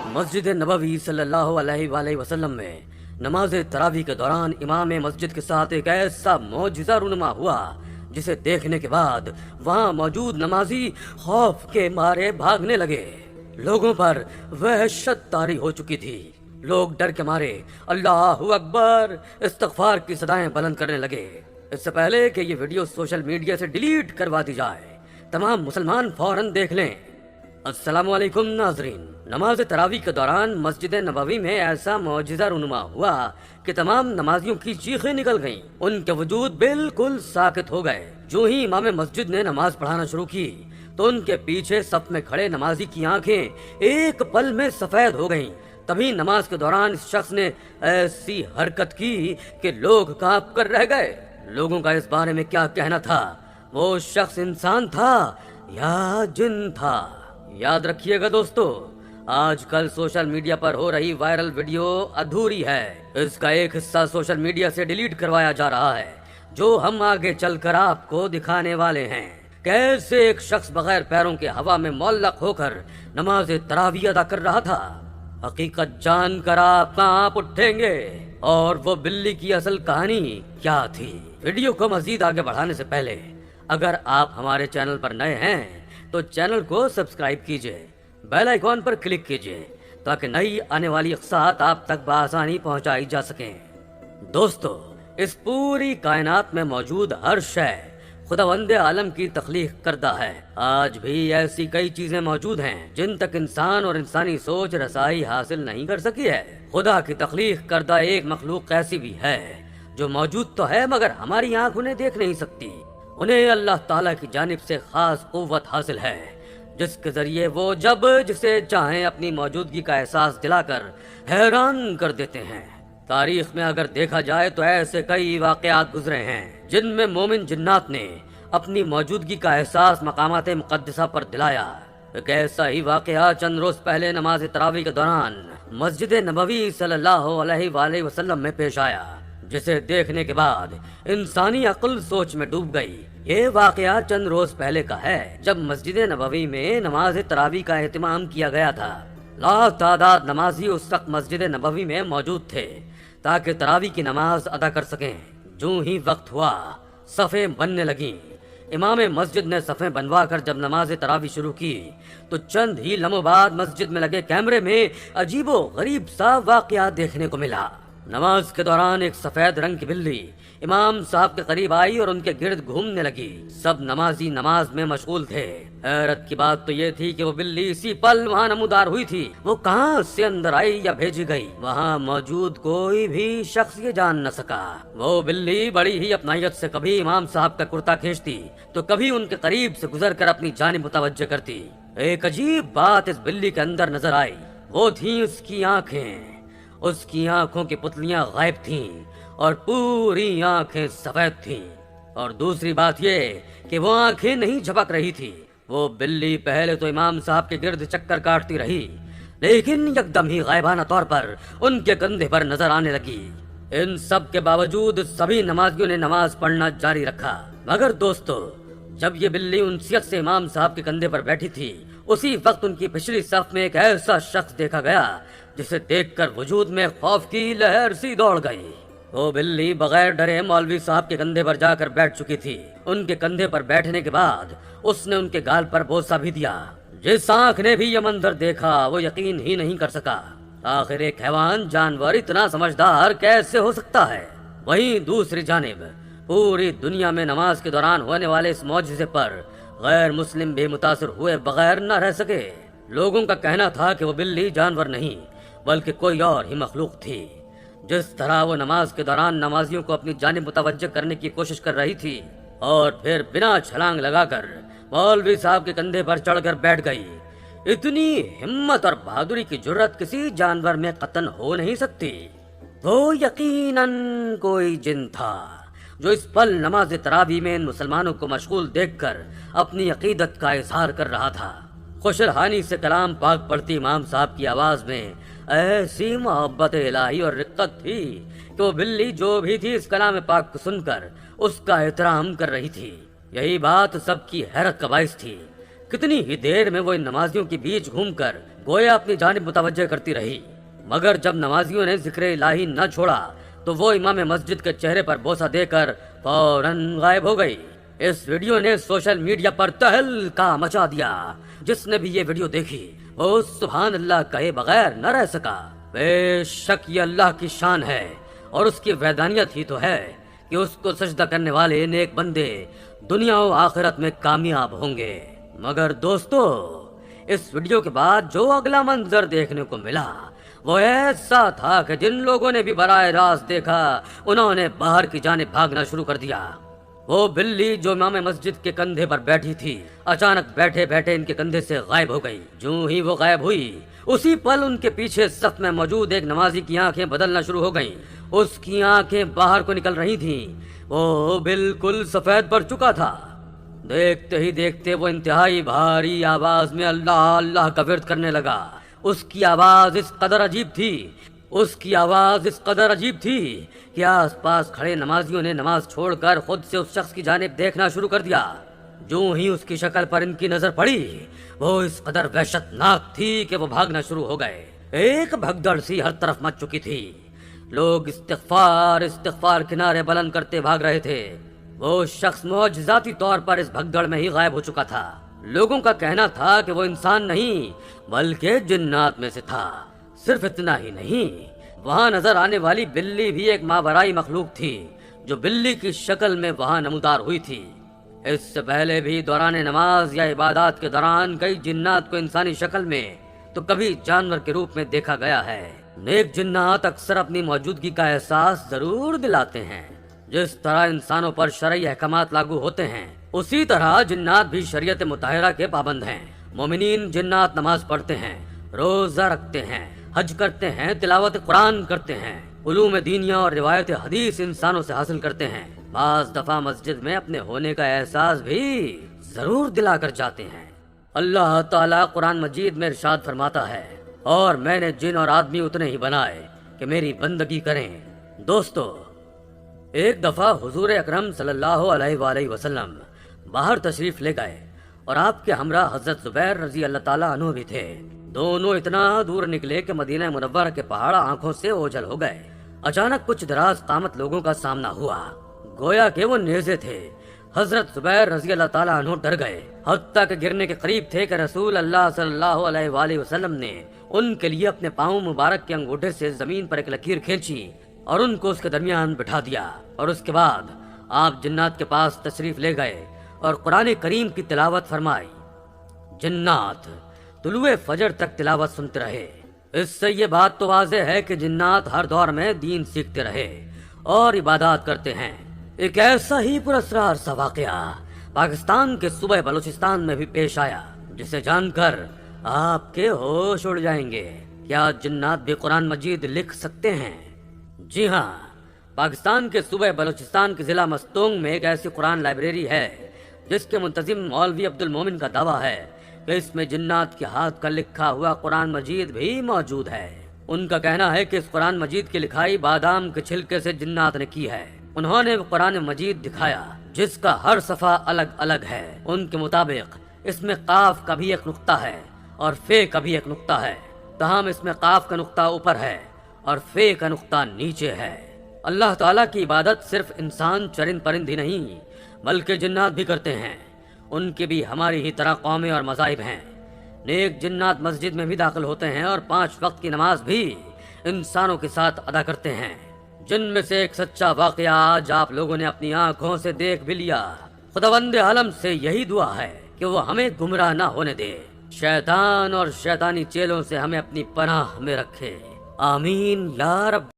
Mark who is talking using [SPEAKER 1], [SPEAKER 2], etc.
[SPEAKER 1] مسجد نبوی صلی اللہ علیہ وآلہ وسلم میں نماز تراویح کے دوران امام مسجد کے ساتھ ایک ایسا معجزہ رونما ہوا جسے دیکھنے کے بعد وہاں موجود نمازی خوف کے مارے بھاگنے لگے۔ لوگوں پر وحشت طاری ہو چکی تھی۔ لوگ ڈر کے مارے اللہ اکبر استغفار کی صدائیں بلند کرنے لگے۔ اس سے پہلے کہ یہ ویڈیو سوشل میڈیا سے ڈیلیٹ کروا دی جائے، تمام مسلمان فوراً دیکھ لیں۔ السلام علیکم ناظرین، نماز تراویح کے دوران مسجد نبوی میں ایسا معجزہ رونما ہوا کہ تمام نمازیوں کی چیخیں نکل گئیں، ان کے وجود بالکل ساکت ہو گئے۔ جو ہی امام مسجد نے نماز پڑھانا شروع کی تو ان کے پیچھے صف میں کھڑے نمازی کی آنکھیں ایک پل میں سفید ہو گئیں۔ تبھی نماز کے دوران اس شخص نے ایسی حرکت کی کہ لوگ کانپ کر رہ گئے۔ لوگوں کا اس بارے میں کیا کہنا تھا؟ وہ شخص انسان تھا یا جن تھا؟ یاد رکھیے گا دوستو، آج کل سوشل میڈیا پر ہو رہی وائرل ویڈیو ادھوری ہے، اس کا ایک حصہ سوشل میڈیا سے ڈیلیٹ کروایا جا رہا ہے، جو ہم آگے چل کر آپ کو دکھانے والے ہیں۔ کیسے ایک شخص بغیر پیروں کے ہوا میں معلق ہو کر نماز تراویح ادا کر رہا تھا۔ حقیقت جان کر آپ کانپ اٹھیں گے، اور وہ بلی کی اصل کہانی کیا تھی۔ ویڈیو کو مزید آگے بڑھانے سے پہلے اگر آپ ہمارے چینل پر نئے ہیں تو چینل کو سبسکرائب کیجئے، بیل آئیکن پر کلک کیجئے تاکہ نئی آنے والی اقساط آپ تک بآسانی پہنچائی جا سکیں۔ دوستو، اس پوری کائنات میں موجود ہر شے خداوند عالم کی تخلیق کردہ ہے۔ آج بھی ایسی کئی چیزیں موجود ہیں جن تک انسان اور انسانی سوچ رسائی حاصل نہیں کر سکی ہے۔ خدا کی تخلیق کردہ ایک مخلوق ایسی بھی ہے جو موجود تو ہے مگر ہماری آنکھ انہیں دیکھ نہیں سکتی۔ انہیں اللہ تعالیٰ کی جانب سے خاص قوت حاصل ہے جس کے ذریعے وہ جب جسے چاہیں اپنی موجودگی کا احساس دلا کر حیران کر دیتے ہیں۔ تاریخ میں اگر دیکھا جائے تو ایسے کئی واقعات گزرے ہیں جن میں مومن جنات نے اپنی موجودگی کا احساس مقامات مقدسہ پر دلایا۔ ایک ایسا ہی واقعہ چند روز پہلے نماز تراویح کے دوران مسجد نبوی صلی اللہ علیہ وآلہ وسلم میں پیش آیا، جسے دیکھنے کے بعد انسانی عقل سوچ میں ڈوب گئی۔ یہ واقعہ چند روز پہلے کا ہے جب مسجد نبوی میں نماز تراویح کا اہتمام کیا گیا تھا۔ لاتعداد نمازی اس وقت مسجد نبوی میں موجود تھے تاکہ تراویح کی نماز ادا کر سکیں۔ جو ہی وقت ہوا صفیں بننے لگیں۔ امام مسجد نے صفیں بنوا کر جب نماز تراویح شروع کی تو چند ہی لمحوں بعد مسجد میں لگے کیمرے میں عجیب و غریب سا واقعہ دیکھنے کو ملا۔ نماز کے دوران ایک سفید رنگ کی بلی امام صاحب کے قریب آئی اور ان کے گرد گھومنے لگی۔ سب نمازی نماز میں مشغول تھے۔ حیرت کی بات تو یہ تھی کہ وہ بلی اسی پل وہاں نمودار ہوئی تھی۔ وہ کہاں سے اندر آئی یا بھیجی گئی، وہاں موجود کوئی بھی شخص یہ جان نہ سکا۔ وہ بلی بڑی ہی اپنائیت سے کبھی امام صاحب کا کرتا کھینچتی تو کبھی ان کے قریب سے گزر کر اپنی جانب متوجہ کرتی۔ ایک عجیب بات اس بلی کے اندر نظر آئی، وہ تھیں اس کی آنکھیں۔ اس کی آنکھوں کی پتلیاں غائب تھیں اور پوری آنکھیں سفید تھیں، اور دوسری بات یہ کہ وہ آنکھیں نہیں جھپک رہی تھی۔ وہ بلی پہلے تو امام صاحب کے گرد چکر کاٹتی رہی لیکن یکدم ہی غائبانہ طور پر ان کے کندھے پر نظر آنے لگی۔ ان سب کے باوجود سبھی نمازیوں نے نماز پڑھنا جاری رکھا۔ مگر دوستو، جب یہ بلی انسیت سے امام صاحب کے کندھے پر بیٹھی تھی اسی وقت ان کی پچھلی صف میں ایک ایسا شخص دیکھا گیا جسے دیکھ کر وجود میں خوف کی لہر سی دوڑ گئی۔ وہ بلی بغیر ڈرے مولوی صاحب کے کندھے پر جا کر بیٹھ چکی تھی۔ ان کے کندھے پر بیٹھنے کے بعد اس نے ان کے گال پر بوسہ بھی دیا۔ جس آنکھ نے بھی یہ منظر دیکھا وہ یقین ہی نہیں کر سکا۔ آخر ایک حیوان جانور اتنا سمجھدار کیسے ہو سکتا ہے؟ وہیں دوسری جانب پوری دنیا میں نماز کے دوران ہونے والے اس معجزے پر غیر مسلم بھی متاثر ہوئے بغیر نہ رہ سکے۔ لوگوں کا کہنا تھا کہ وہ بلی جانور نہیں بلکہ کوئی اور ہی مخلوق تھی۔ جس طرح وہ نماز کے دوران نمازیوں کو اپنی جانب متوجہ کرنے کی کوشش کر رہی تھی اور پھر بنا چھلانگ لگا کر مولوی صاحب کے کندھے پر چڑھ کر بیٹھ گئی، اتنی ہمت اور بہادری کی جرت کسی جانور میں قطعاً ہو نہیں سکتی۔ وہ یقیناً کوئی جن تھا جو اس پل نماز تراویح میں ان مسلمانوں کو مشغول دیکھ کر اپنی عقیدت کا اظہار کر رہا تھا۔ خوش الحانی سے کلام پاک پڑھتی امام صاحب کی آواز میں ایسی محبت الہی اور رقت تھی کہ وہ بلی جو بھی تھی اس کلام پاک کو سن کر اس کا احترام کر رہی تھی۔ یہی بات سب کی حیرت کا باعث تھی۔ کتنی ہی دیر میں وہ ان نمازیوں کے بیچ گھوم کر گویا اپنی جانب متوجہ کرتی رہی، مگر جب نمازیوں نے ذکر الہی نہ چھوڑا تو وہ امام مسجد کے چہرے پر بوسہ دے کر فوراً غائب ہو گئی۔ اس ویڈیو نے سوشل میڈیا پر تہلکہ مچا دیا۔ جس نے بھی یہ ویڈیو دیکھی وہ سبحان اللہ کہے بغیر نہ رہ سکا۔ بے شک یہ اللہ کی شان ہے اور اس کی وحدانیت ہی تو ہے کہ اس کو سجدہ کرنے والے نیک بندے دنیا و آخرت میں کامیاب ہوں گے۔ مگر دوستو، اس ویڈیو کے بعد جو اگلا منظر دیکھنے کو ملا وہ ایسا تھا کہ جن لوگوں نے بھی براہ راست دیکھا انہوں نے باہر کی جانب بھاگنا شروع کر دیا۔ وہ بلی جو امام مسجد کے کندھے پر بیٹھی تھی اچانک بیٹھے بیٹھے ان کے کندھے سے غائب ہو گئی۔ جو ہی وہ غائب ہوئی اسی پل ان کے پیچھے صف میں موجود ایک نمازی کی آنکھیں بدلنا شروع ہو گئیں۔ اس کی آنکھیں باہر کو نکل رہی تھیں۔ وہ بالکل سفید پڑ چکا تھا۔ دیکھتے ہی دیکھتے وہ انتہائی بھاری آواز میں اللہ اللہ کا ورد کرنے لگا۔ اس کی آواز اس قدر عجیب تھی کہ آس پاس کھڑے نمازیوں نے نماز چھوڑ کر خود سے اس شخص کی جانب دیکھنا شروع کر دیا۔ جو ہی اس کی شکل پر ان کی نظر پڑی وہ اس قدر وحشت ناک تھی کہ وہ بھاگنا شروع ہو گئے۔ ایک بھگدڑ سی ہر طرف مچ چکی تھی۔ لوگ استغفار کنارے بلند کرتے بھاگ رہے تھے۔ وہ شخص معجزاتی طور پر اس بھگدڑ میں ہی غائب ہو چکا تھا۔ لوگوں کا کہنا تھا کہ وہ انسان نہیں بلکہ جنات میں سے تھا۔ صرف اتنا ہی نہیں، وہاں نظر آنے والی بلی بھی ایک ماورائی مخلوق تھی جو بلی کی شکل میں وہاں نمودار ہوئی تھی۔ اس سے پہلے بھی دوران نماز یا عبادات کے دوران کئی جنات کو انسانی شکل میں تو کبھی جانور کے روپ میں دیکھا گیا ہے۔ نیک جنات اکثر اپنی موجودگی کا احساس ضرور دلاتے ہیں۔ جس طرح انسانوں پر شرعی احکامات لاگو ہوتے ہیں اسی طرح جنات بھی شریعت مطہرہ کے پابند ہیں۔ مومنین جنات نماز پڑھتے ہیں، روزہ رکھتے ہیں، حج کرتے ہیں، تلاوت قرآن کرتے ہیں، علوم دینیہ اور روایت حدیث انسانوں سے حاصل کرتے ہیں۔ بعض دفعہ مسجد میں اپنے ہونے کا احساس بھی ضرور دلا کر جاتے ہیں۔ اللہ تعالیٰ قرآن مجید میں ارشاد فرماتا ہے، اور میں نے جن اور آدمی اتنے ہی بنائے کہ میری بندگی کریں۔ دوستو، ایک دفعہ حضور اکرم صلی اللہ علیہ وآلہ وسلم باہر تشریف لے گئے اور آپ کے ہمراہ حضرت زبیر رضی اللہ تعالیٰ عنہ بھی تھے۔ دونوں اتنا دور نکلے کہ مدینہ منورہ کے پہاڑ آنکھوں سے اوجھل ہو گئے۔ اچانک کچھ دراز قامت لوگوں کا سامنا ہوا، گویا کہ وہ نیزے تھے۔ حضرت زبیر رضی اللہ تعالیٰ عنہ ڈر گئے، حتیٰ کہ گرنے کے قریب تھے کہ رسول اللہ صلی اللہ علیہ وآلہ وسلم نے ان کے لیے اپنے پاؤں مبارک کے انگوٹھے سے زمین پر ایک لکیر کھینچی اور ان کو اس کے درمیان بٹھا دیا، اور اس کے بعد آپ جنات کے پاس تشریف لے گئے اور قرآن کریم کی تلاوت فرمائی۔ جنات طلوع فجر تک تلاوت سنتے رہے۔ اس سے یہ بات تو واضح ہے کہ جنات ہر دور میں دین سیکھتے رہے اور عبادات کرتے ہیں۔ ایک ایسا ہی پراسرار سا واقعہ پاکستان کے صوبہ بلوچستان میں بھی پیش آیا، جسے جان کر آپ کے ہوش اڑ جائیں گے۔ کیا جنات بھی قرآن مجید لکھ سکتے ہیں؟ جی ہاں، پاکستان کے صوبہ بلوچستان کے ضلع مستونگ میں ایک ایسی قرآن لائبریری ہے جس کے منتظم مولوی عبد المومن کا دعویٰ ہے کہ اس میں جنات کے ہاتھ کا لکھا ہوا قرآن مجید بھی موجود ہے۔ ان کا کہنا ہے کہ اس قرآن مجید کی لکھائی بادام کے چھلکے سے جنات نے کی ہے۔ انہوں نے قرآن مجید دکھایا جس کا ہر صفحہ الگ الگ ہے۔ ان کے مطابق اس میں قاف کا بھی ایک نقطہ ہے اور فے کا بھی ایک نقطہ ہے، تاہم اس میں قاف کا نقطہ اوپر ہے اور فے کا نقطہ نیچے ہے۔ اللہ تعالیٰ کی عبادت صرف انسان چرند پرند ہی نہیں بلکہ جنات بھی کرتے ہیں۔ ان کے بھی ہماری ہی طرح قومیں اور مذاہب ہیں۔ نیک جنات مسجد میں بھی داخل ہوتے ہیں اور 5 وقت کی نماز بھی انسانوں کے ساتھ ادا کرتے ہیں، جن میں سے ایک سچا واقعہ آج آپ لوگوں نے اپنی آنکھوں سے دیکھ بھی لیا۔ خداوند عالم سے یہی دعا ہے کہ وہ ہمیں گمراہ نہ ہونے دے، شیطان اور شیطانی چیلوں سے ہمیں اپنی پناہ میں رکھے۔ آمین یا رب۔